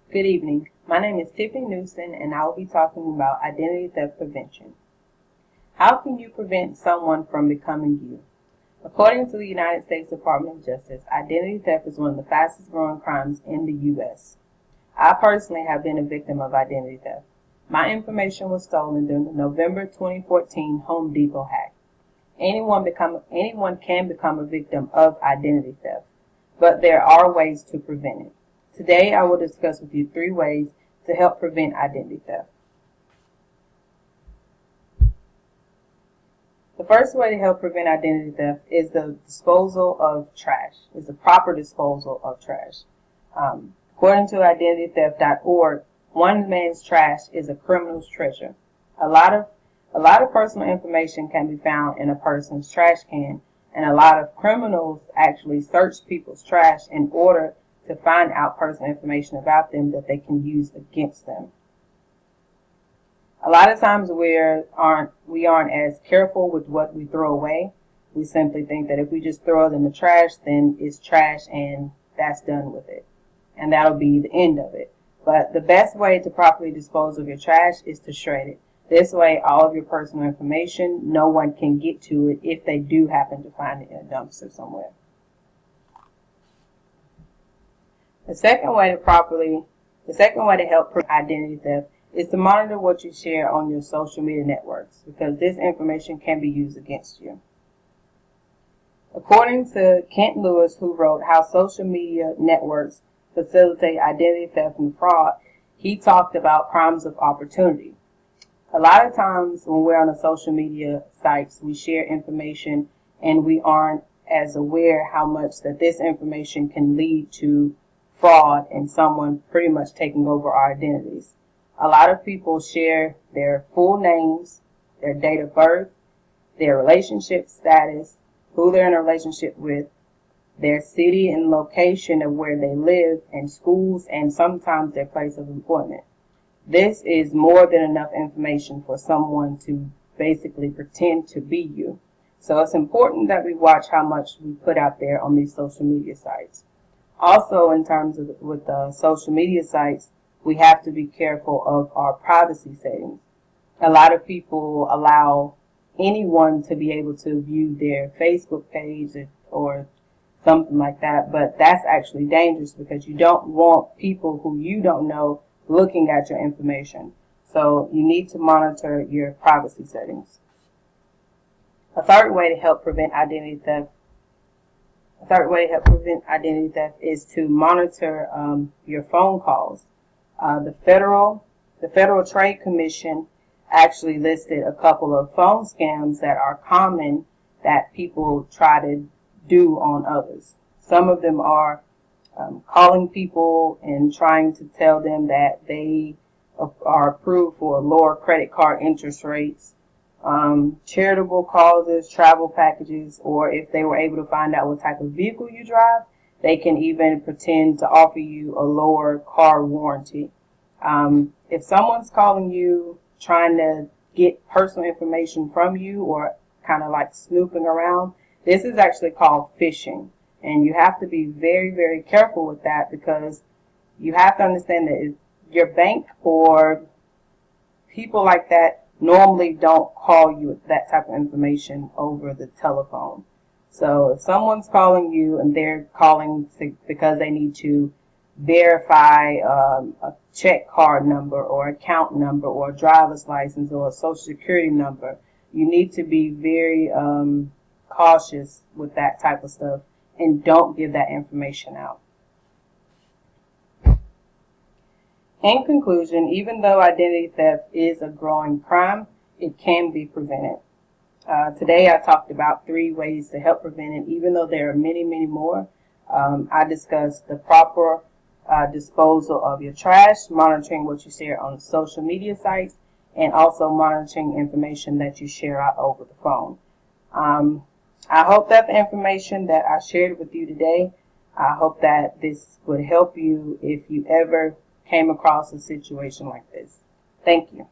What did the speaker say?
Good evening. My name is Tiffany Newson, and I will be talking about identity theft prevention. How can you prevent someone from becoming you? According to the United States Department of Justice, identity theft is one of the fastest growing crimes in the U.S. I personally have been a victim of identity theft. My information was stolen during the November 2014 Home Depot hack. Anyone can become a victim of identity theft, but there are ways to prevent it. Today, I will discuss with you 3 ways to help prevent identity theft. The first way to help prevent identity theft is the disposal of trash, is the proper disposal of trash. According to identitytheft.org, one man's trash is a criminal's treasure. A lot of personal information can be found in a person's trash can, and a lot of criminals actually search people's trash in order to find out personal information about them that they can use against them. A lot of times we aren't as careful with what we throw away. We simply think that if we just throw it in the trash, then it's trash and that's done with it. And that'll be the end of it. But the best way to properly dispose of your trash is to shred it. This way, all of your personal information, no one can get to it if they do happen to find it in a dumpster somewhere. The second way to help prevent identity theft is to monitor what you share on your social media networks, because this information can be used against you. According to Kent Lewis, who wrote How Social Media Networks Facilitate Identity Theft and Fraud, he talked about crimes of opportunity. A lot of times when we're on the social media sites, we share information and we aren't as aware how much that this information can lead to fraud and someone pretty much taking over our identities. A lot of people share their full names, their date of birth, their relationship status, who they're in a relationship with, their city and location of where they live, and schools, and sometimes their place of employment. This is more than enough information for someone to basically pretend to be you. So it's important that we watch how much we put out there on these social media sites. Also, in terms of with social media sites, we have to be careful of our privacy settings. A lot of people allow anyone to be able to view their Facebook page or something like that, but that's actually dangerous because you don't want people who you don't know looking at your information. So you need to monitor your privacy settings. A third way to help prevent identity theft is to monitor your phone calls. The Federal Trade Commission actually listed a couple of phone scams that are common that people try to do on others. Some of them are calling people and trying to tell them that they are approved for lower credit card interest rates, charitable causes, travel packages, or if they were able to find out what type of vehicle you drive, they can even pretend to offer you a lower car warranty. If someone's calling you trying to get personal information from you or kind of like snooping around, this is actually called phishing. And you have to be very, very careful with that because you have to understand that your bank or people like that normally don't call you with that type of information over the telephone. So if someone's calling you and they're calling because they need to verify a check card number or account number or a driver's license or a social security number, you need to be very cautious with that type of stuff and don't give that information out. In conclusion, even though identity theft is a growing crime, it can be prevented. Today I talked about 3 ways to help prevent it, even though there are many, many more. I discussed the proper disposal of your trash, monitoring what you share on social media sites, and also monitoring information that you share out over the phone. I hope that the information that I shared with you today, I hope that this would help you if you ever came across a situation like this. Thank you.